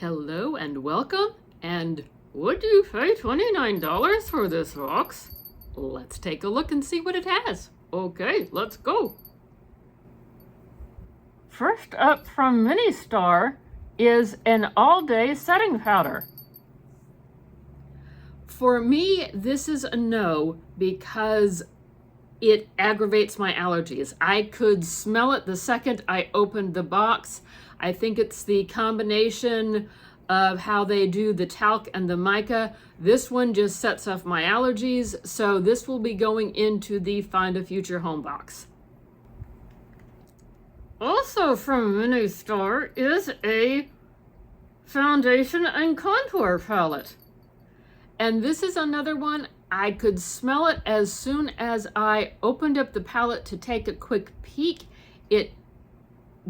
Hello and welcome, and would you pay $29 for this box? Let's take a look and see what it has. Okay, let's go. First up from Ministar is an all-day setting powder. For me, this is a no because it aggravates my allergies. I could smell it the second I opened the box. I think it's the combination of how they do the talc and the mica. This one just sets off my allergies, so this will be going into the Find a Future Home box. Also from Ministar is a foundation and contour palette. And this is another one, I could smell it as soon as I opened up the palette to take a quick peek. It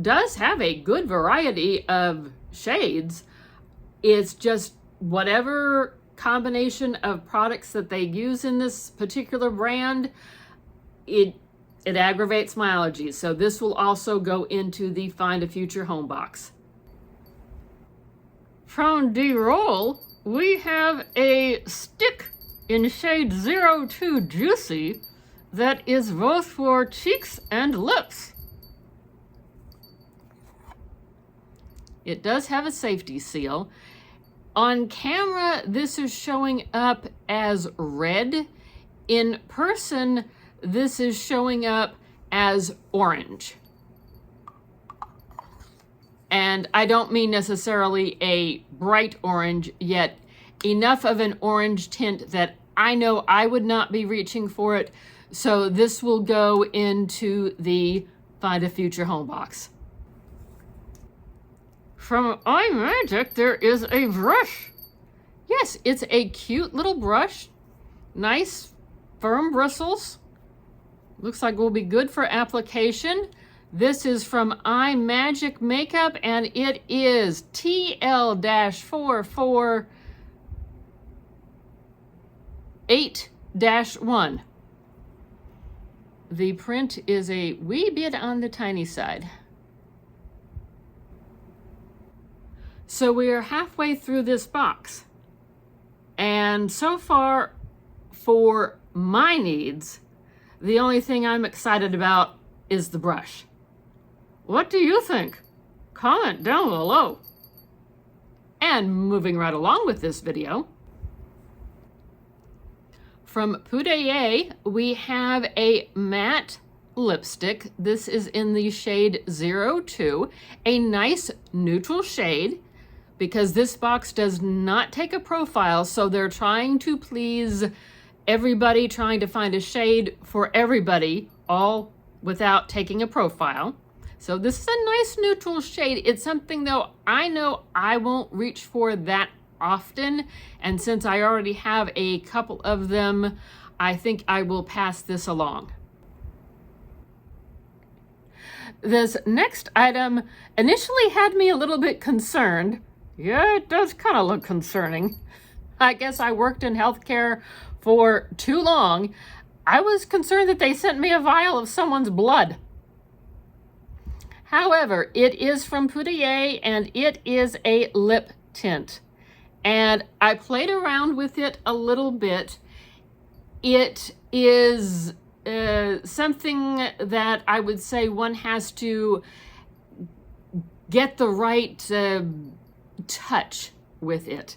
does have a good variety of shades. It's just whatever combination of products that they use in this particular brand, it aggravates my allergies. So this will also go into the Find a Future Home box. From D-Roll, we have a stick in shade 02 Juicy that is both for cheeks and lips. It does have a safety seal. On camera, this is showing up as red. In person, this is showing up as orange. And I don't mean necessarily a bright orange, yet enough of an orange tint that I know I would not be reaching for it. So this will go into the Find a Future Home box. From iMagic, there is a brush. Yes, it's a cute little brush. Nice, firm bristles. Looks like it will be good for application. This is from imagicmakeup, and it is TL-448-1. The print is a wee bit on the tiny side. So we are halfway through this box. And so far, for my needs, the only thing I'm excited about is the brush. What do you think? Comment down below. And moving right along with this video, from Pudaier, we have a matte lipstick. This is in the shade 02, a nice neutral shade, because this box does not take a profile, so they're trying to please everybody, trying to find a shade for everybody, all without taking a profile. So this is a nice neutral shade. It's something, though, I know I won't reach for that often, and since I already have a couple of them, I think I will pass this along. This next item initially had me a little bit concerned. Yeah, it does kind of look concerning. I guess I worked in healthcare for too long. I was concerned that they sent me a vial of someone's blood. However, it is from Pudaier, and it is a lip tint. And I played around with it a little bit. It is something that I would say one has to get the right touch with it.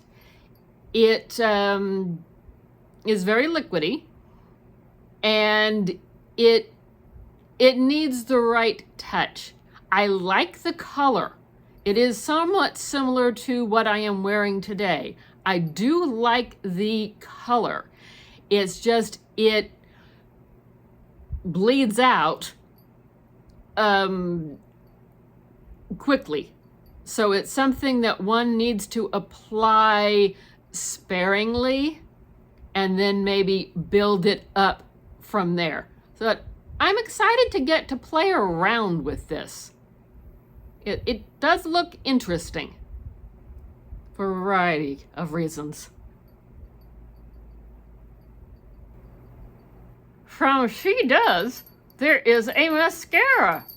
It is very liquidy, and it needs the right touch. I like the color. It is somewhat similar to what I am wearing today. I do like the color. It's just, it bleeds out quickly. So it's something that one needs to apply sparingly and then maybe build it up from there. So I'm excited to get to play around with this. It does look interesting for a variety of reasons. From Shedoes, there is a mascara.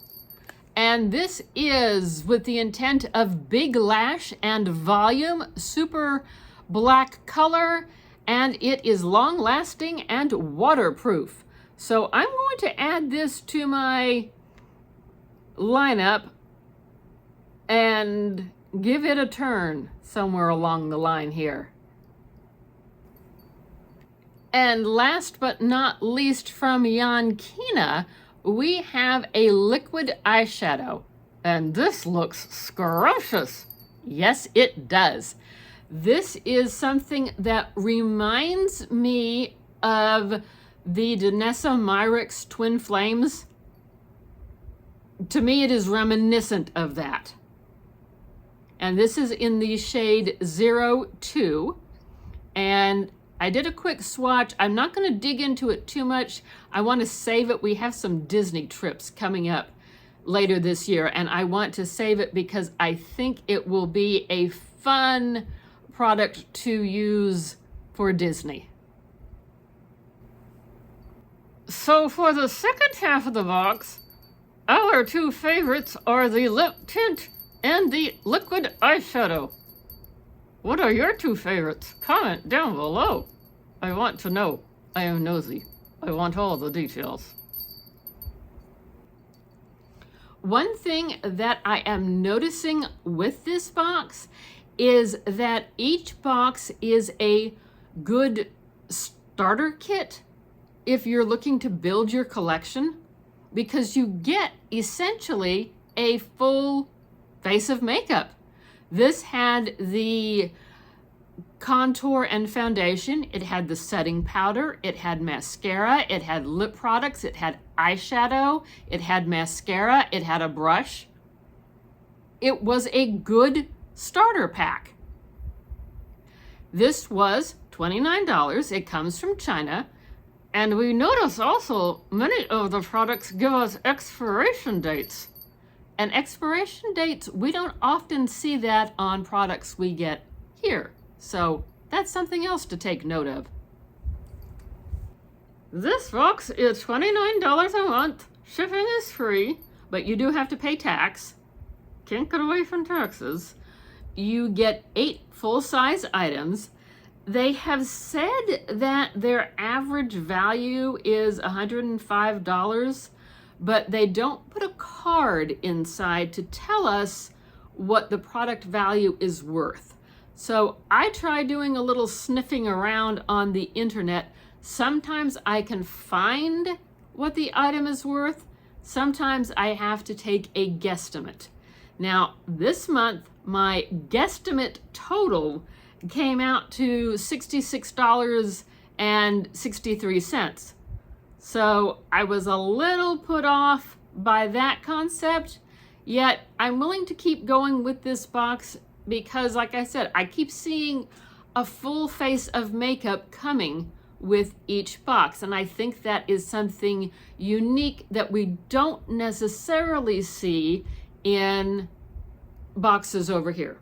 And this is with the intent of big lash and volume, super black color, and it is long lasting and waterproof. So I'm going to add this to my lineup and give it a turn somewhere along the line here. And last but not least from Yankina, we have a liquid eyeshadow. And this looks scrumptious. Yes, it does. This is something that reminds me of the Danessa Myricks Twin Flames. To me, it is reminiscent of that. And this is in the shade 02. And I did a quick swatch. I'm not going to dig into it too much. I want to save it. We have some Disney trips coming up later this year, and I want to save it because I think it will be a fun product to use for Disney. So for the second half of the box, our two favorites are the lip tint and the liquid eyeshadow. What are your two favorites? Comment down below. I want to know. I am nosy. I want all the details. One thing that I am noticing with this box is that each box is a good starter kit if you're looking to build your collection, because you get essentially a full face of makeup. This had the contour and foundation, it had the setting powder, it had mascara, it had lip products, it had eyeshadow, it had mascara, it had a brush. It was a good starter pack. This was $29. It comes from China. And we notice also many of the products give us expiration dates. And expiration dates, we don't often see that on products we get here. So that's something else to take note of. This box is $29 a month. Shipping is free, but you do have to pay tax. Can't get away from taxes. You get 8 full-size items. They have said that their average value is $105, but they don't put a card inside to tell us what the product value is worth. So I try doing a little sniffing around on the internet. Sometimes I can find what the item is worth. Sometimes I have to take a guesstimate. Now, this month, my guesstimate total came out to $66.63. So I was a little put off by that concept, yet I'm willing to keep going with this box because, like I said, I keep seeing a full face of makeup coming with each box, and I think that is something unique that we don't necessarily see in boxes over here.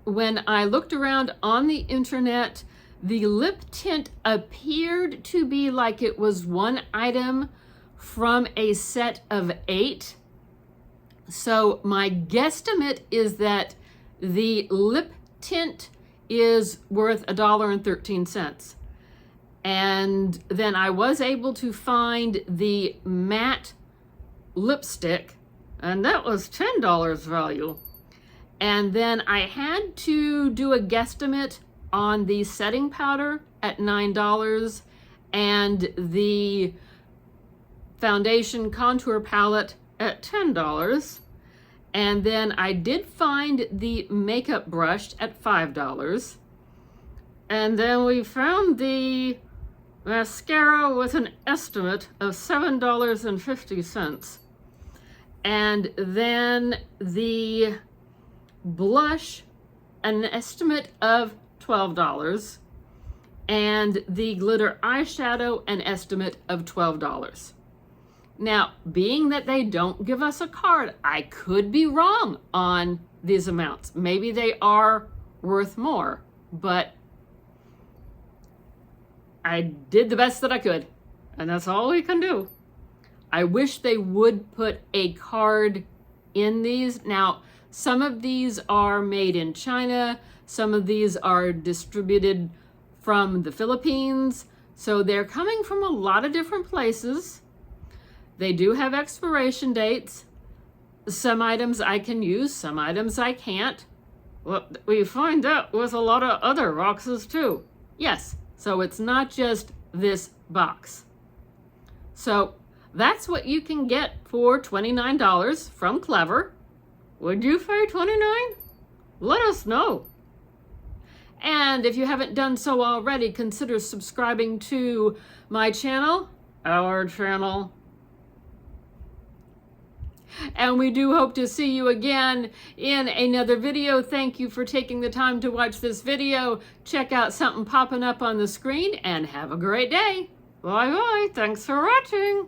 When I looked around on the internet, the lip tint appeared to be like it was one item from a set of 8. So my guesstimate is that the lip tint is worth $1.13. And then I was able to find the matte lipstick, and that was $10 value. And then I had to do a guesstimate on the setting powder at $9 and the foundation contour palette at $10. And then I did find the makeup brush at $5. And then we found the mascara with an estimate of $7.50. And then the blush, an estimate of $12. And the glitter eyeshadow, an estimate of $12. Now, being that they don't give us a card, I could be wrong on these amounts. Maybe they are worth more, but I did the best that I could, and that's all we can do. I wish they would put a card in these. Now, some of these are made in China. Some of these are distributed from the Philippines. So they're coming from a lot of different places. They do have expiration dates. Some items I can use, some items I can't. Well, we find that with a lot of other boxes too. Yes, so it's not just this box. So that's what you can get for $29 from Klever. Would you pay $29? Let us know. And if you haven't done so already, consider subscribing to my channel, our channel. And we do hope to see you again in another video. Thank you for taking the time to watch this video. Check out something popping up on the screen and have a great day. Bye bye. Thanks for watching.